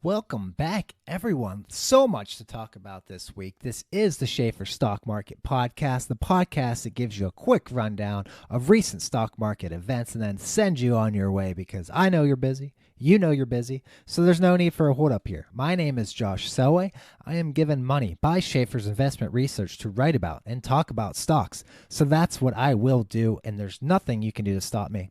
Welcome back, everyone. So much to talk about this week. This is the Schaefer Stock Market Podcast, the podcast that gives you a quick rundown of recent stock market events and then sends you on your way because I know you're busy. You know you're busy, so there's no need for a hold up here. My name is Josh Selway. I am given money by Schaefer's Investment Research to write about and talk about stocks. So that's what I will do, and there's nothing you can do to stop me.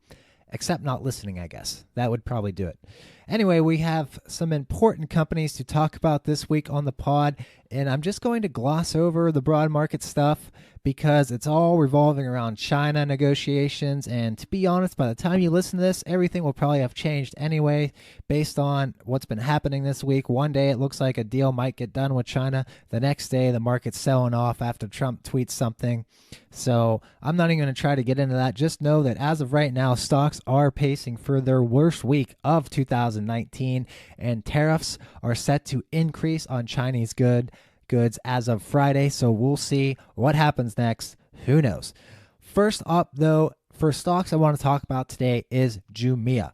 Except not listening, I guess. That would probably do it. Anyway, we have some important companies to talk about this week on the pod, and I'm just going to gloss over the broad market stuff because it's all revolving around China negotiations, and to be honest, by the time you listen to this, everything will probably have changed anyway based on what's been happening this week. One day it looks like a deal might get done with China. The next day the market's selling off after Trump tweets something. So I'm not even going to try to get into that. Just know that as of right now, stocks are pacing for their worst week of 2019, and tariffs are set to increase on Chinese goods as of Friday. So we'll see what happens next. Who knows? First up, though, for stocks I want to talk about today is Jumia.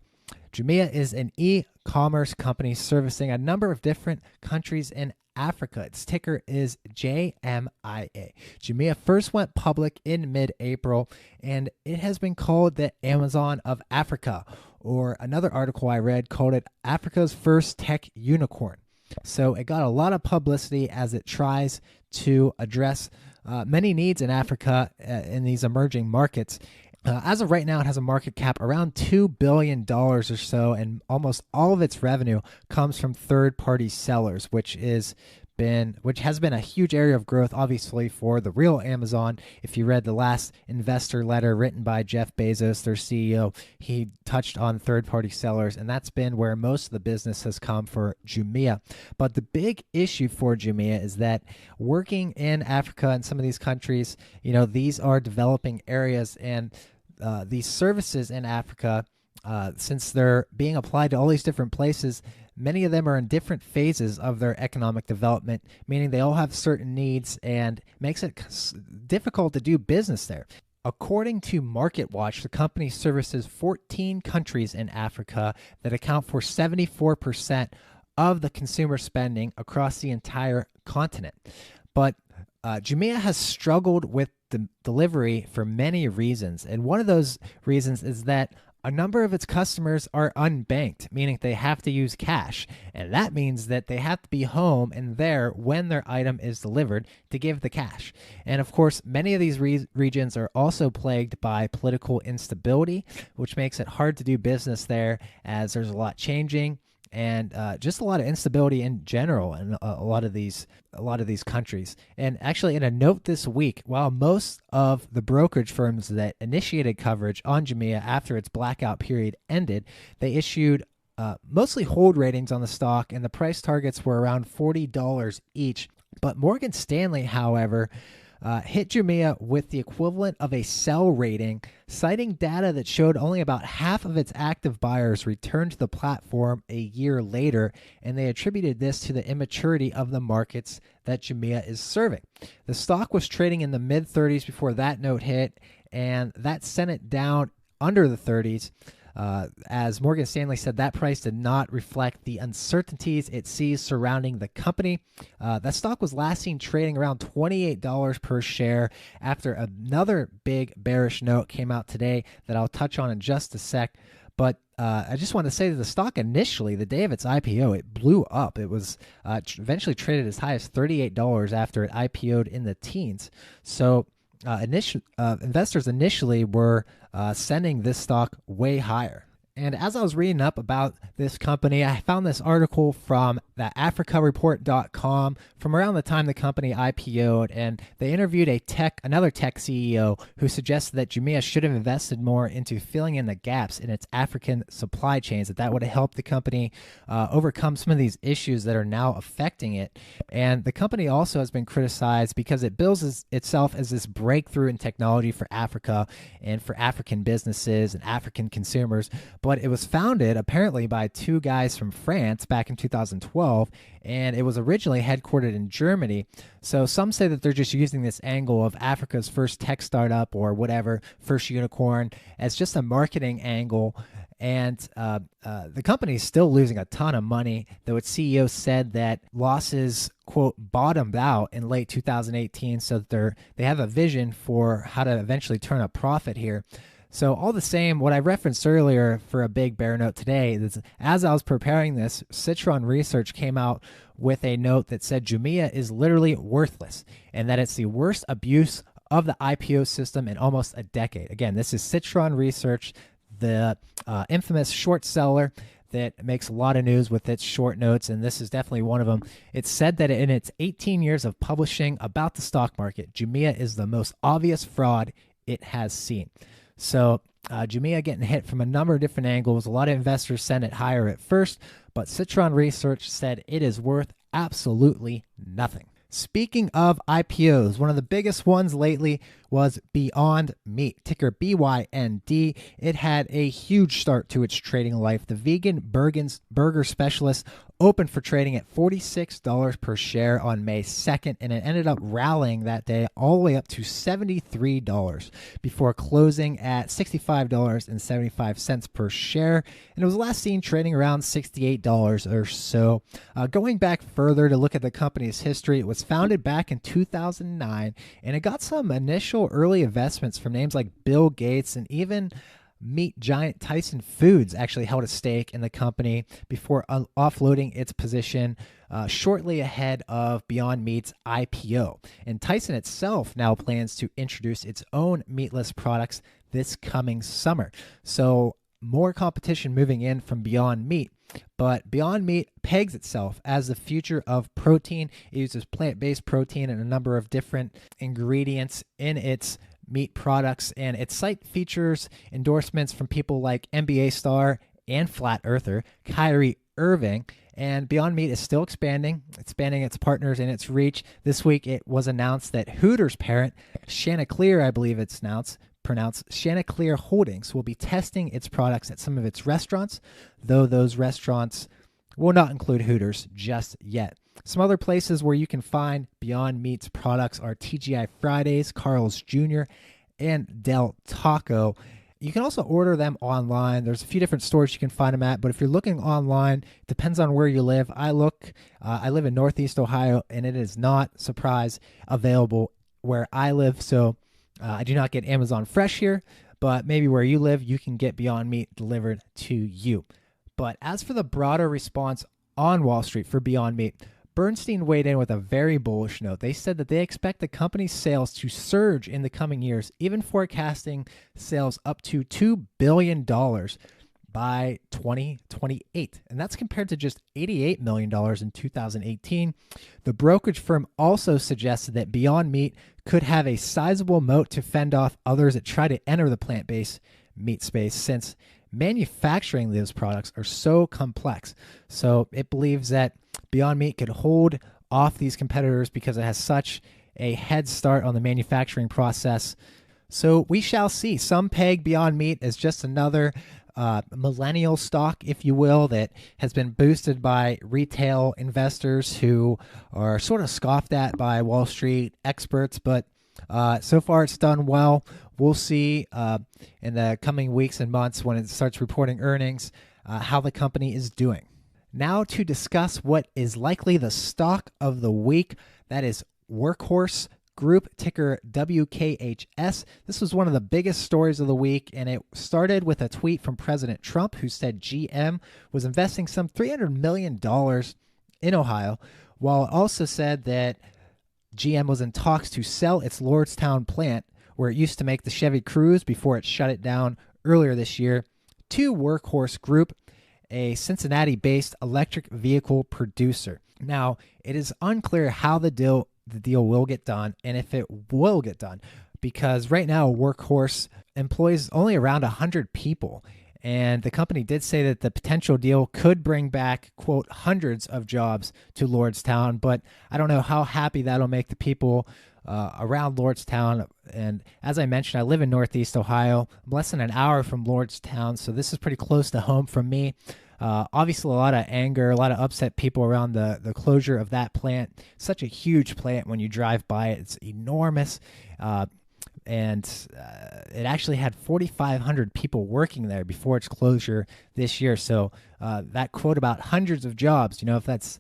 Jumia is an e-commerce company servicing a number of different countries in Africa. Its ticker is JMIA. Jumia first went public in mid-April, and it has been called the Amazon of Africa, or another article I read called it Africa's first tech unicorn. So it got a lot of publicity as it tries to address many needs in Africa in these emerging markets. As of right now, it has a market cap around $2 billion or so, and almost all of its revenue comes from third-party sellers, which has been a huge area of growth, obviously, for the real Amazon. If you read the last investor letter written by Jeff Bezos, their CEO, he touched on third-party sellers, and that's been where most of the business has come for Jumia. But the big issue for Jumia is that working in Africa and some of these countries, these are developing areas, and these services in Africa, since they're being applied to all these different places, many of them are in different phases of their economic development, meaning they all have certain needs and makes it difficult to do business there. According to MarketWatch, the company services 14 countries in Africa that account for 74% of the consumer spending across the entire continent. But Jumia has struggled with the delivery for many reasons, and one of those reasons is that a number of its customers are unbanked, meaning they have to use cash, and that means that they have to be home and there when their item is delivered to give the cash. And of course, many of these regions are also plagued by political instability, which makes it hard to do business there as there's a lot changing and just a lot of instability in general in a lot of these countries. And actually, in a note this week, while most of the brokerage firms that initiated coverage on Jumia after its blackout period ended, they issued mostly hold ratings on the stock, and the price targets were around $40 each. But Morgan Stanley, however, hit Jumia with the equivalent of a sell rating, citing data that showed only about half of its active buyers returned to the platform a year later, and they attributed this to the immaturity of the markets that Jumia is serving. The stock was trading in the mid-30s before that note hit, and that sent it down under the 30s. As Morgan Stanley said, that price did not reflect the uncertainties it sees surrounding the company. That stock was last seen trading around $28 per share after another big bearish note came out today that I'll touch on in just a sec. But I just want to say that the stock initially, the day of its IPO, it blew up. It was eventually traded as high as $38 after it IPO'd in the teens. So investors initially were sending this stock way higher. And as I was reading up about this company, I found this article from the africareport.com from around the time the company IPO'd, and they interviewed another tech CEO who suggested that Jumia should have invested more into filling in the gaps in its African supply chains, that would have helped the company overcome some of these issues that are now affecting it. And the company also has been criticized because it bills itself as this breakthrough in technology for Africa and for African businesses and African consumers. But it was founded apparently by two guys from France back in 2012, and it was originally headquartered in Germany. So some say that they're just using this angle of Africa's first tech startup or whatever, first unicorn, as just a marketing angle. And the company is still losing a ton of money, though its CEO said that losses, quote, bottomed out in late 2018, so that they have a vision for how to eventually turn a profit here. So all the same, what I referenced earlier for a big bear note today is, as I was preparing this, Citron Research came out with a note that said Jumia is literally worthless and that it's the worst abuse of the IPO system in almost a decade. Again, this is Citron Research, the infamous short seller that makes a lot of news with its short notes, and this is definitely one of them. It said that in its 18 years of publishing about the stock market, Jumia is the most obvious fraud it has seen. So Jumia getting hit from a number of different angles. A lot of investors sent it higher at first, but Citron Research said it is worth absolutely nothing. Speaking of IPOs, one of the biggest ones lately was Beyond Meat, ticker BYND. It had a huge start to its trading life. The vegan burger specialist opened for trading at $46 per share on May 2nd, and it ended up rallying that day all the way up to $73 before closing at $65.75 per share, and it was last seen trading around $68 or so. Going back further to look at the company's history, it was founded back in 2009, and it got some initial early investments from names like Bill Gates, and even meat giant Tyson Foods actually held a stake in the company before offloading its position shortly ahead of Beyond Meat's IPO. And Tyson itself now plans to introduce its own meatless products this coming summer. So more competition moving in from Beyond Meat. But Beyond Meat pegs itself as the future of protein. It uses plant-based protein and a number of different ingredients in its meat products, and its site features endorsements from people like NBA star and flat earther Kyrie Irving. And Beyond Meat is still expanding its partners and its reach. This week it was announced that Hooters parent Chanticleer, I believe it's pronounced Chanticleer Holdings, will be testing its products at some of its restaurants, though those restaurants will not include Hooters just yet. Some other places where you can find Beyond Meat's products are TGI Fridays, Carl's Jr., and Del Taco. You can also order them online. There's a few different stores you can find them at, but if you're looking online, it depends on where you live. I live in Northeast Ohio, and it is not, surprise, available where I live, so I do not get Amazon Fresh here, but maybe where you live, you can get Beyond Meat delivered to you. But as for the broader response on Wall Street for Beyond Meat, Bernstein weighed in with a very bullish note. They said that they expect the company's sales to surge in the coming years, even forecasting sales up to $2 billion by 2028. And that's compared to just $88 million in 2018. The brokerage firm also suggested that Beyond Meat could have a sizable moat to fend off others that try to enter the plant-based meat space, since manufacturing those products are so complex. So it believes that Beyond Meat could hold off these competitors because it has such a head start on the manufacturing process. So we shall see. Some peg Beyond Meat as just another millennial stock, if you will, that has been boosted by retail investors who are sort of scoffed at by Wall Street experts, but so far it's done well. We'll see in the coming weeks and months when it starts reporting earnings how the company is doing. Now to discuss what is likely the stock of the week, that is Workhorse Group, ticker WKHS. This was one of the biggest stories of the week, and it started with a tweet from President Trump, who said GM was investing some $300 million in Ohio, while it also said that GM was in talks to sell its Lordstown plant, where it used to make the Chevy Cruze before it shut it down earlier this year, to Workhorse Group, a Cincinnati-based electric vehicle producer. Now, it is unclear how the deal will get done and if it will get done, because right now Workhorse employs only around 100 people. And the company did say that the potential deal could bring back, quote, hundreds of jobs to Lordstown, but I don't know how happy that'll make the people around Lordstown. And as I mentioned, I live in Northeast Ohio. I'm less than an hour from Lordstown, so this is pretty close to home from me. Obviously, a lot of anger, a lot of upset people around the closure of that plant. Such a huge plant when you drive by it. It's enormous. and it actually had 4,500 people working there before its closure this year. So that quote about hundreds of jobs, if that's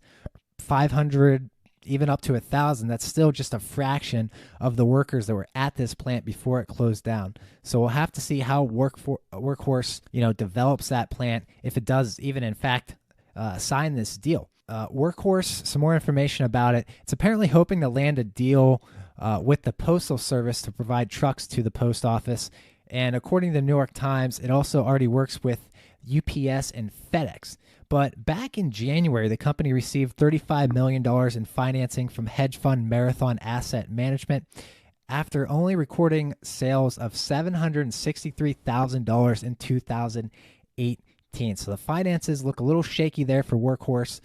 500, even up to 1,000, that's still just a fraction of the workers that were at this plant before it closed down. So we'll have to see how Workhorse, develops that plant, if it does even in fact sign this deal. Workhorse, some more information about it. It's apparently hoping to land a deal with the Postal Service to provide trucks to the post office. And according to the New York Times, it also already works with UPS and FedEx. But back in January, the company received $35 million in financing from hedge fund Marathon Asset Management after only recording sales of $763,000 in 2018. So the finances look a little shaky there for Workhorse.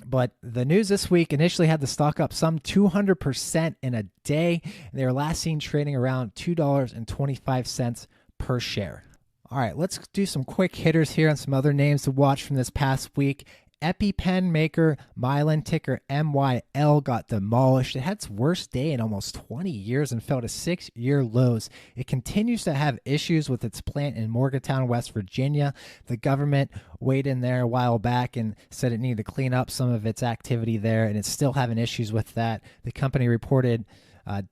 But the news this week initially had the stock up some 200% in a day. And they were last seen trading around $2.25 per share. All right, let's do some quick hitters here on some other names to watch from this past week. EpiPen maker Mylan, ticker MYL, got demolished. It had its worst day in almost 20 years and fell to 6-year lows. It continues to have issues with its plant in Morgantown, West Virginia. The government weighed in there a while back and said it needed to clean up some of its activity there, and it's still having issues with that. The company reported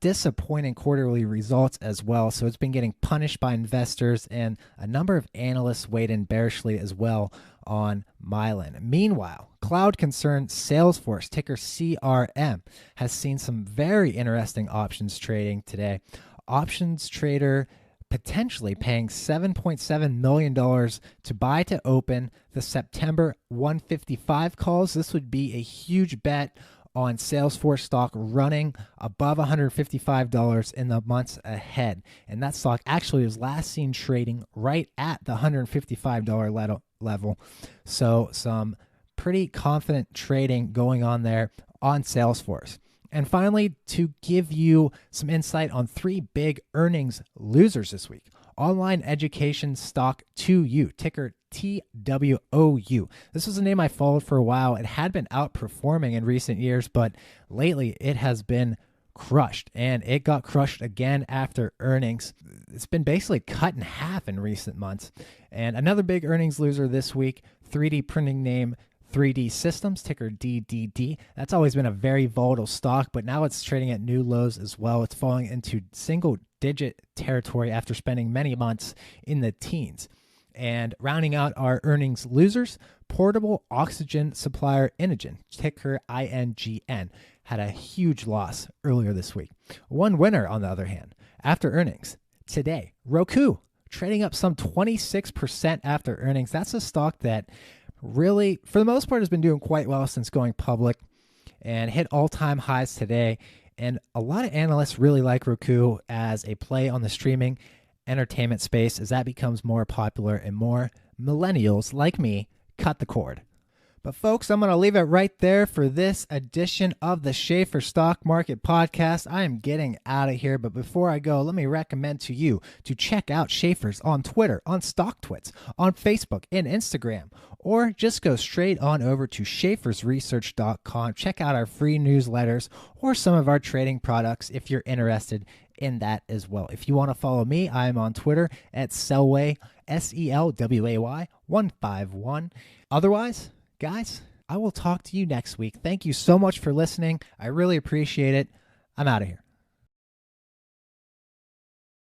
disappointing quarterly results as well, so it's been getting punished by investors, and a number of analysts weighed in bearishly as well on Mylan. Meanwhile, cloud concern Salesforce, ticker CRM, has seen some very interesting options trading today. Options trader potentially paying $7.7 million to buy to open the September 155 calls. This would be a huge bet on Salesforce stock running above $155 in the months ahead. And that stock actually was last seen trading right at the $155 level. So some pretty confident trading going on there on Salesforce. And finally, to give you some insight on 3 big earnings losers this week. Online education stock 2U, ticker TWOU. This was a name I followed for a while. It had been outperforming in recent years, but lately it has been crushed, and it got crushed again after earnings. It's been basically cut in half in recent months. And another big earnings loser this week, 3D printing name 3D Systems, ticker DDD. That's always been a very volatile stock, but now it's trading at new lows as well. It's falling into single-digit territory after spending many months in the teens. And rounding out our earnings losers, portable oxygen supplier Inogen, ticker INGN, had a huge loss earlier this week. One winner, on the other hand, after earnings today, Roku, trading up some 26% after earnings. That's a stock that really, for the most part, has been doing quite well since going public and hit all-time highs today. And a lot of analysts really like Roku as a play on the streaming entertainment space as that becomes more popular and more millennials like me cut the cord. But folks, I'm going to leave it right there for this edition of the Schaefer Stock Market Podcast. I am getting out of here, but before I go, let me recommend to you to check out Schaefer's on Twitter, on StockTwits, on Facebook and Instagram, or just go straight on over to schaefersresearch.com. Check out our free newsletters or some of our trading products if you're interested in that as well. If you want to follow me, I'm on Twitter at Selway, SELWAY 151. Otherwise, guys, I will talk to you next week. Thank you so much for listening. I really appreciate it. I'm out of here.